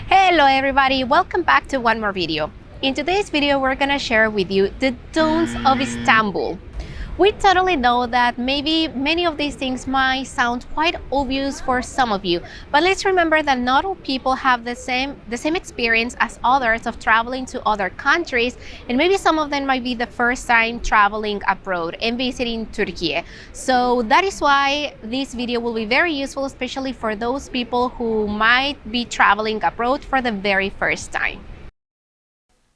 Hello everybody, welcome back to one more video. In today's video, we're gonna share with you the don'ts of Istanbul. We totally know that maybe many of these things might sound quite obvious for some of you, but let's remember that not all people have the same experience as others of traveling to other countries, and maybe some of them might be the first time traveling abroad and visiting Turkey. So that is why this video will be very useful, especially for those people who might be traveling abroad for the very first time.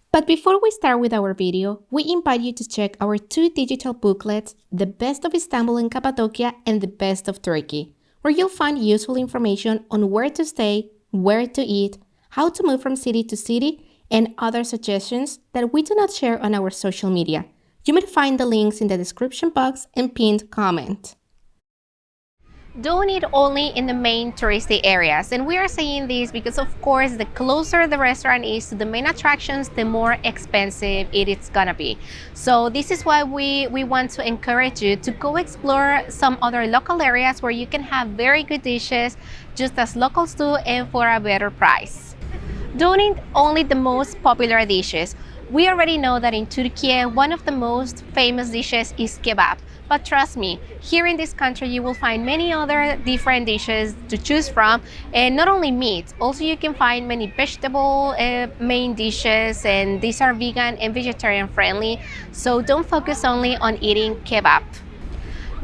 But before we start with our video, we invite you to check our two digital booklets, The Best of Istanbul and Cappadocia and The Best of Turkey, where you'll find useful information on where to stay, where to eat, how to move from city to city, and other suggestions that we do not share on our social media. You may find the links in the description box and pinned comment. Don't eat only in the main touristy areas, and we are saying this because of course the closer the restaurant is to the main attractions, the more expensive it is gonna be. So this is why we want to encourage you to go explore some other local areas where you can have very good dishes just as locals do and for a better price. Don't eat only the most popular dishes. We already know that in Turkey, one of the most famous dishes is kebab. But trust me, here in this country you will find many other different dishes to choose from, and not only meat, also you can find many vegetable main dishes, and these are vegan and vegetarian friendly, so don't focus only on eating kebab.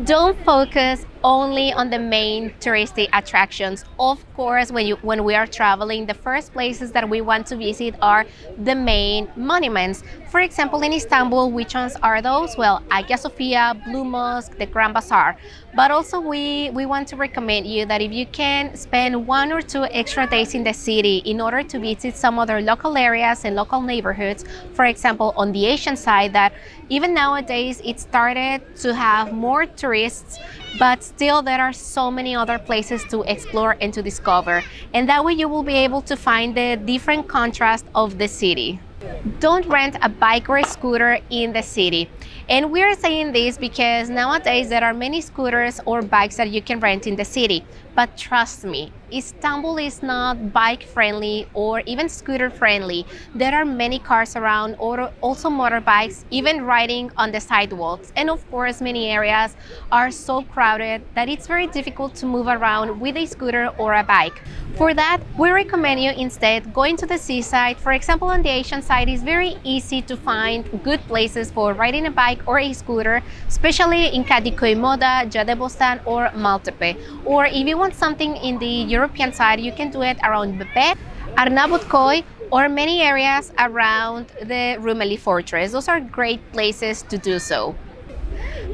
Don't focus only on the main touristy attractions. Of course, when we are traveling, the first places that we want to visit are the main monuments. For example, in Istanbul, which ones are those? Well, Hagia Sophia, Blue Mosque, the Grand Bazaar. But also we want to recommend you that if you can spend 1 or 2 extra days in the city in order to visit some other local areas and local neighborhoods, for example, on the Asian side, that even nowadays it started to have more tourists, but still there are so many other places to explore and to discover, and that way you will be able to find the different contrast of the city. Don't rent a bike or a scooter in the city. And we're saying this because nowadays there are many scooters or bikes that you can rent in the city. But trust me, Istanbul is not bike friendly or even scooter friendly. There are many cars around, or also motorbikes, even riding on the sidewalks. And of course, many areas are so crowded that it's very difficult to move around with a scooter or a bike. For that, we recommend you instead going to the seaside. For example, on the Asian side, it's very easy to find good places for riding a bike or a scooter, especially in Kadıköy Moda, Caddebostan or Maltepe. Or if you want something in the European side, you can do it around Bebek, Arnavutköy, or many areas around the Rumeli Fortress. Those are great places to do so.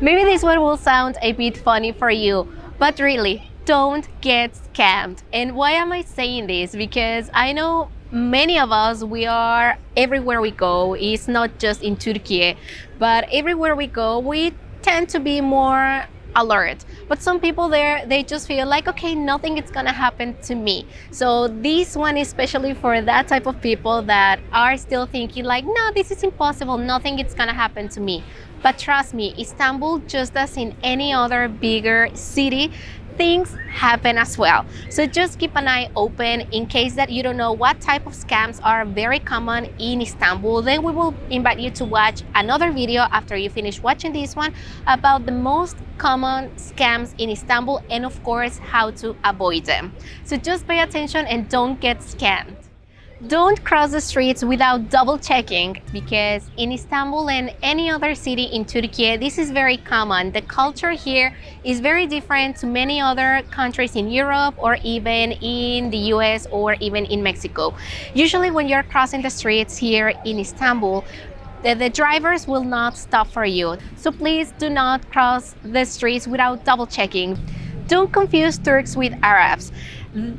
Maybe this one will sound a bit funny for you, but really, don't get scammed. And why am I saying this? Because I know many of us, we are everywhere we go. It's not just in Turkey, but everywhere we go, we tend to be more alert. But some people there, they just feel like, okay, nothing is gonna happen to me. So this one is especially for that type of people that are still thinking like, no, this is impossible, nothing is gonna happen to me. But trust me, Istanbul, just as in any other bigger city, things happen as well. So just keep an eye open in case that you don't know what type of scams are very common in Istanbul. Then we will invite you to watch another video after you finish watching this one about the most common scams in Istanbul and of course how to avoid them. So just pay attention and don't get scammed. Don't cross the streets without double checking, because in Istanbul and any other city in Turkey, this is very common. The culture here is very different to many other countries in Europe or even in the US or even in Mexico. Usually when you're crossing the streets here in Istanbul, the drivers will not stop for you. So please do not cross the streets without double checking. Don't confuse Turks with Arabs.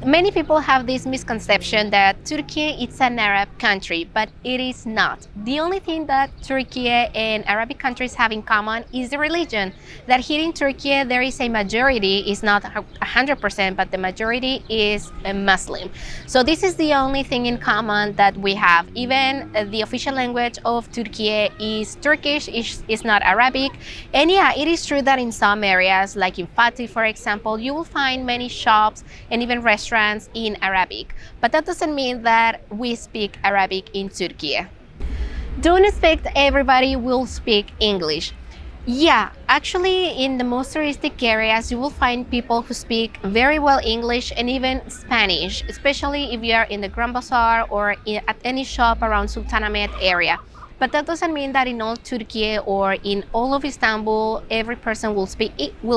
Many people have this misconception that Turkey is an Arab country, but it is not. The only thing that Turkey and Arabic countries have in common is the religion. That here in Turkey there is a majority, is not 100%, but the majority is a Muslim. So this is the only thing in common that we have. Even the official language of Turkey is Turkish, is not Arabic. And yeah, it is true that in some areas, like in Fatih, for example, you will find many shops and even different restaurants in Arabic, but that doesn't mean that we speak Arabic in Turkey. Don't expect everybody will speak English. Yeah, actually, in the most touristic areas, you will find people who speak very well English and even Spanish, especially if you are in the Grand Bazaar or at any shop around Sultanahmet area. But that doesn't mean that in all Turkey or in all of Istanbul, every person will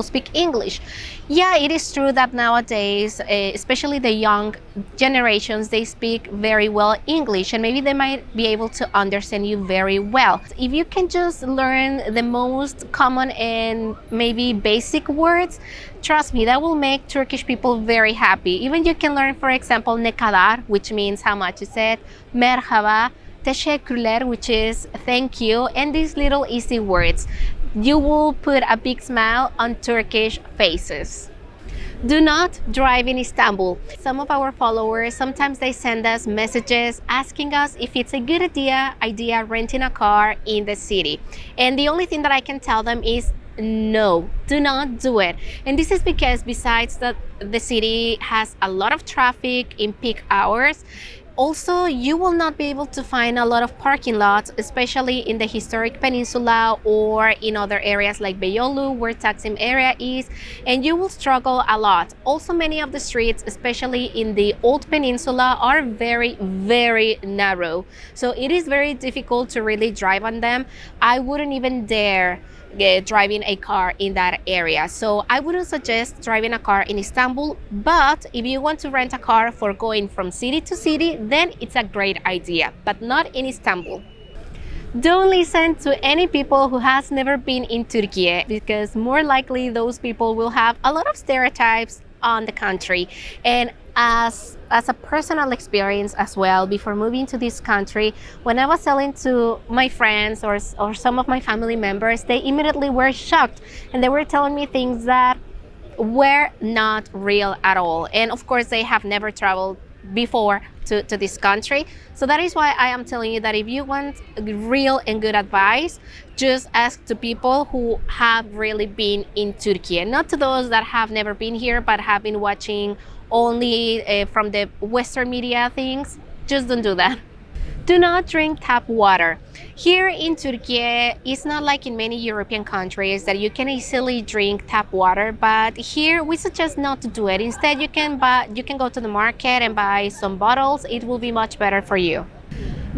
speak English. Yeah, it is true that nowadays, especially the young generations, they speak very well English, and maybe they might be able to understand you very well. If you can just learn the most common and maybe basic words, trust me, that will make Turkish people very happy. Even you can learn, for example, ne kadar, which means how much is it, merhaba, teşekkürler, which is thank you, and these little easy words. You will put a big smile on Turkish faces. Do not drive in Istanbul. Some of our followers, sometimes they send us messages asking us if it's a good idea renting a car in the city. And the only thing that I can tell them is no, do not do it. And this is because besides that the city has a lot of traffic in peak hours, also, you will not be able to find a lot of parking lots, especially in the historic peninsula or in other areas like Beyoğlu, where Taksim area is, and you will struggle a lot. Also, many of the streets, especially in the old peninsula, are very, very narrow. So it is very difficult to really drive on them. I wouldn't even dare driving a car in that area. So I wouldn't suggest driving a car in Istanbul, but if you want to rent a car for going from city to city, then it's a great idea, but not in Istanbul. Don't listen to any people who has never been in Turkey, because more likely those people will have a lot of stereotypes on the country. And as a personal experience as well, before moving to this country, when I was telling to my friends or some of my family members, they immediately were shocked, and they were telling me things that were not real at all. And of course, they have never traveled before to this country. So that is why I am telling you that if you want real and good advice, just ask to people who have really been in Turkey, and not to those that have never been here but have been watching only from the Western media things. Just don't do that. Do not drink tap water. Here in Turkey, it's not like in many European countries that you can easily drink tap water, but here we suggest not to do it. Instead, you can go to the market and buy some bottles. It will be much better for you.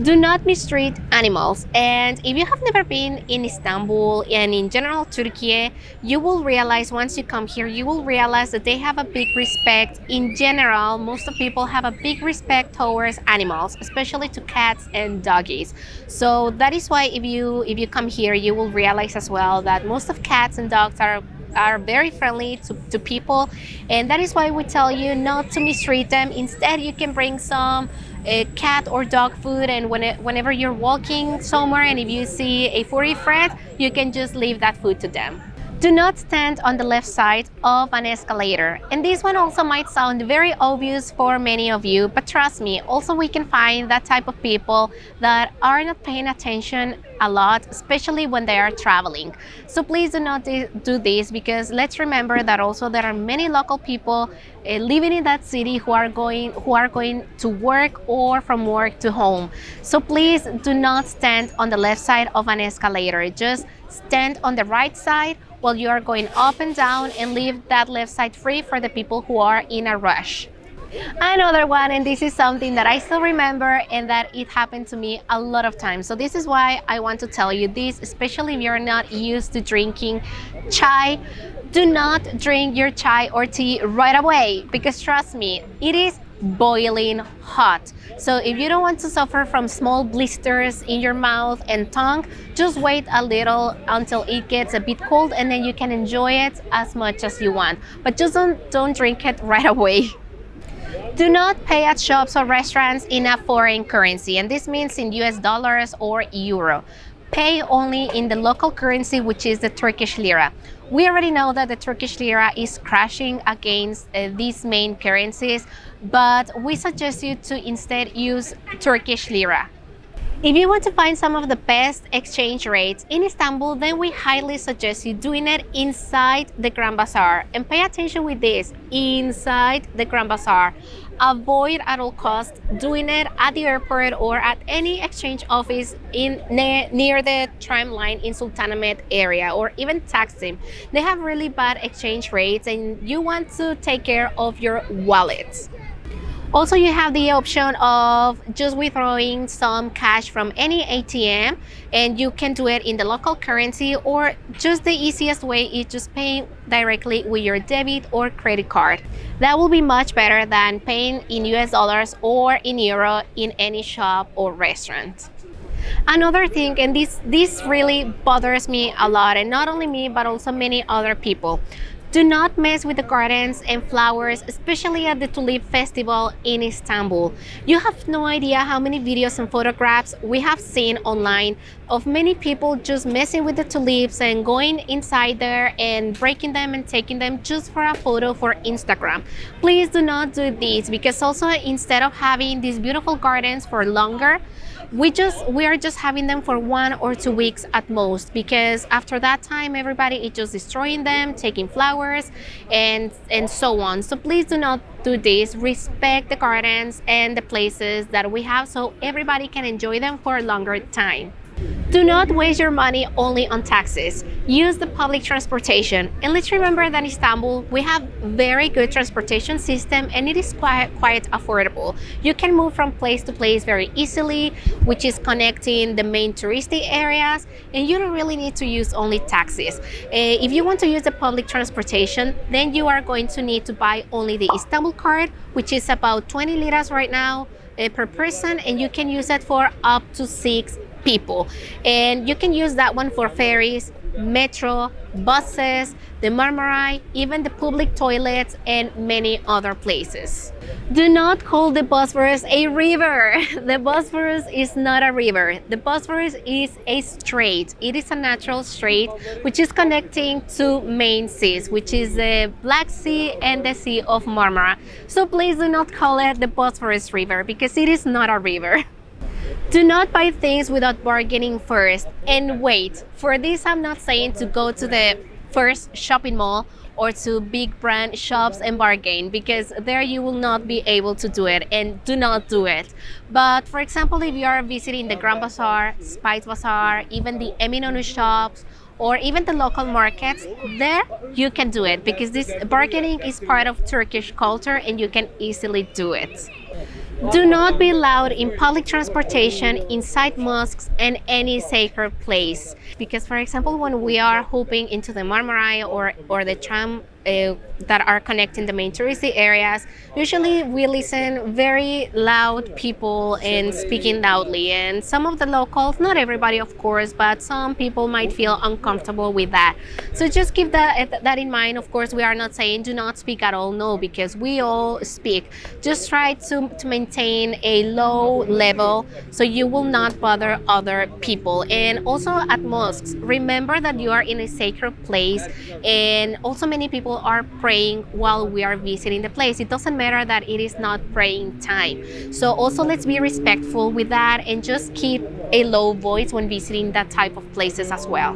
Do not mistreat animals. And if you have never been in Istanbul and in general Turkey, you will realize once you come here, you will realize that they have a big respect. In general, most of people have a big respect towards animals, especially to cats and doggies. So that is why if you come here, you will realize as well that most of cats and dogs are very friendly to people, and that is why we tell you not to mistreat them. Instead, you can bring some cat or dog food, and whenever you're walking somewhere and if you see a furry friend, you can just leave that food to them. Do not stand on the left side of an escalator. And this one also might sound very obvious for many of you, but trust me, also we can find that type of people that are not paying attention a lot, especially when they are traveling. So please do not do this, because let's remember that also there are many local people living in that city who are going to work or from work to home. So please do not stand on the left side of an escalator. Just stand on the right side while you are going up and down, and leave that left side free for the people who are in a rush. Another one, and this is something that I still remember and that it happened to me a lot of times. So this is why I want to tell you this, especially if you're not used to drinking chai. Do not drink your chai or tea right away, because trust me, it is boiling hot. So if you don't want to suffer from small blisters in your mouth and tongue, just wait a little until it gets a bit cold, and then you can enjoy it as much as you want. But just don't drink it right away. Do not pay at shops or restaurants in a foreign currency, and this means in US dollars or euro. Pay only in the local currency, which is the Turkish lira. We already know that the Turkish lira is crashing against these main currencies, but we suggest you to instead use Turkish lira. If you want to find some of the best exchange rates in Istanbul, then we highly suggest you doing it inside the Grand Bazaar. And pay attention with this, inside the Grand Bazaar. Avoid at all costs doing it at the airport or at any exchange office near the tram line in Sultanahmet area, or even Taksim. They have really bad exchange rates and you want to take care of your wallet. Also, you have the option of just withdrawing some cash from any ATM, and you can do it in the local currency, or just the easiest way is just paying directly with your debit or credit card. That will be much better than paying in US dollars or in euro in any shop or restaurant. Another thing, and this really bothers me a lot, and not only me but also many other people, do not mess with the gardens and flowers, especially at the Tulip Festival in Istanbul. You have no idea how many videos and photographs we have seen online of many people just messing with the tulips and going inside there and breaking them and taking them just for a photo for Instagram. Please do not do this, because also instead of having these beautiful gardens for longer, we are just having them for 1 or 2 weeks at most, because after that time everybody is just destroying them, taking flowers and so on. So please do not do this. Respect the gardens and the places that we have so everybody can enjoy them for a longer time. Do not waste your money only on taxis. Use the public transportation. And let's remember that in Istanbul, we have very good transportation system and it is quite affordable. You can move from place to place very easily, which is connecting the main touristy areas, and you don't really need to use only taxis. If you want to use the public transportation, then you are going to need to buy only the Istanbul card, which is about 20 liras right now per person, and you can use it for up to 6 people, and you can use that one for ferries, metro, buses, the Marmaray, even the public toilets and many other places. Do not call the Bosphorus a river. The Bosphorus is not a river. The Bosphorus is a strait. It is a natural strait which is connecting two main seas, which is the Black Sea and the Sea of Marmara. So please do not call it the Bosphorus River, because it is not a river. Do not buy things without bargaining first. And wait, for this I'm not saying to go to the first shopping mall or to big brand shops and bargain, because there you will not be able to do it, and do not do it. But for example, if you are visiting the Grand Bazaar, Spice Bazaar, even the Eminönü shops, or even the local markets, there you can do it, because this bargaining is part of Turkish culture and you can easily do it. Do not be loud in public transportation, inside mosques and any sacred place. Because for example, when we are hopping into the Marmaray or the tram that are connecting the main touristy areas, usually we listen very loud people and speaking loudly, and some of the locals, not everybody of course, but some people might feel uncomfortable with that. So just keep that in mind. Of course, we are not saying do not speak at all, no, because we all speak. Just try to maintain a low level so you will not bother other people. And also at mosques, remember that you are in a sacred place, and also many people are praying while we are visiting the place. It doesn't matter that it is not praying time. So also let's be respectful with that and just keep a low voice when visiting that type of places as well.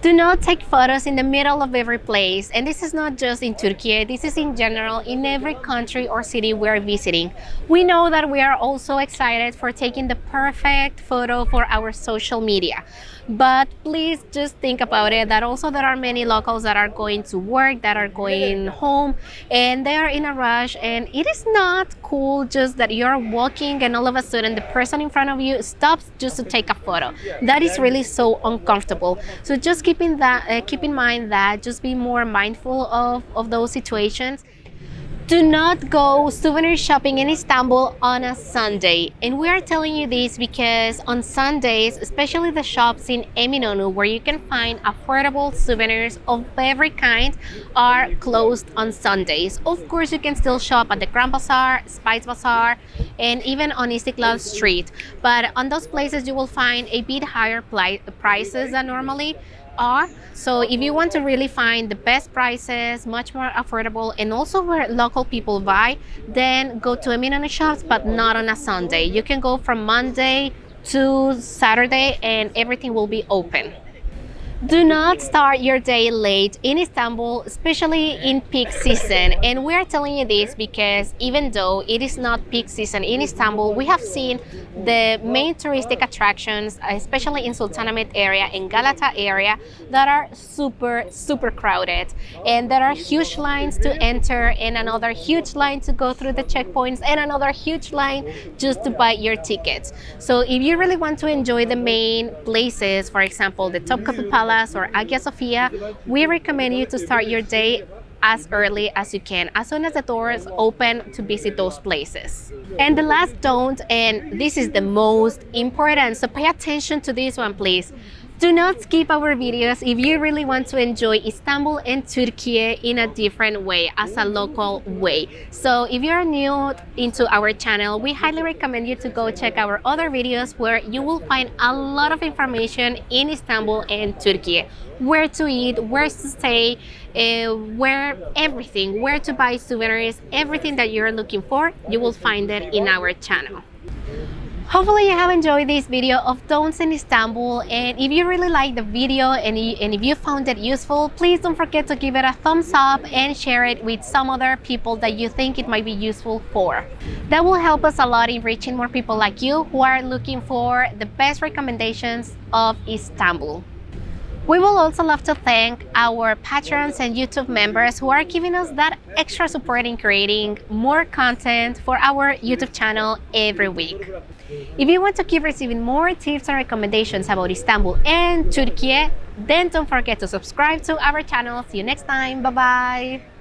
Do not take photos in the middle of every place. And this is not just in Turkey, this is in general in every country or city we're visiting. We know that we are also excited for taking the perfect photo for our social media. But please just think about it, that also there are many locals that are going to work, that are going home, and they are in a rush, and it is not cool just that you're walking and all of a sudden the person in front of you stops just to take a photo. That is really so uncomfortable. So just keep in mind that, just be more mindful of those situations. Do not go souvenir shopping in Istanbul on a Sunday. And we are telling you this because on Sundays, especially the shops in Eminönü, where you can find affordable souvenirs of every kind, are closed on Sundays. Of course, you can still shop at the Grand Bazaar, Spice Bazaar, and even on Istiklal Street. But on those places, you will find a bit higher prices than normally are. So if you want to really find the best prices, much more affordable, and also where local people buy, then go to Eminönü shops, but not on a Sunday. You can go from Monday to Saturday, and everything will be open. Do not start your day late in Istanbul, especially in peak season. And we are telling you this because even though it is not peak season in Istanbul, we have seen the main touristic attractions, especially in Sultanahmet area and Galata area, that are super crowded. And there are huge lines to enter, and another huge line to go through the checkpoints, and another huge line just to buy your tickets. So if you really want to enjoy the main places, for example, the Topkapi Palace or Hagia Sophia, we recommend you to start your day as early as you can, as soon as the doors open, to visit those places. And the last don't, and this is the most important, so pay attention to this one, please. Do not skip our videos if you really want to enjoy Istanbul and Turkey in a different way, as a local way. So if you're new into our channel, we highly recommend you to go check our other videos where you will find a lot of information in Istanbul and Turkey. Where to eat, where to stay, where everything, where to buy souvenirs, everything that you're looking for, you will find it in our channel. Hopefully you have enjoyed this video of don'ts in Istanbul, and if you really liked the video and if you found it useful, please don't forget to give it a thumbs up and share it with some other people that you think it might be useful for. That will help us a lot in reaching more people like you who are looking for the best recommendations of Istanbul. We will also love to thank our patrons and YouTube members who are giving us that extra support in creating more content for our YouTube channel every week. If you want to keep receiving more tips and recommendations about Istanbul and Turkey, then don't forget to subscribe to our channel. See you next time. Bye bye.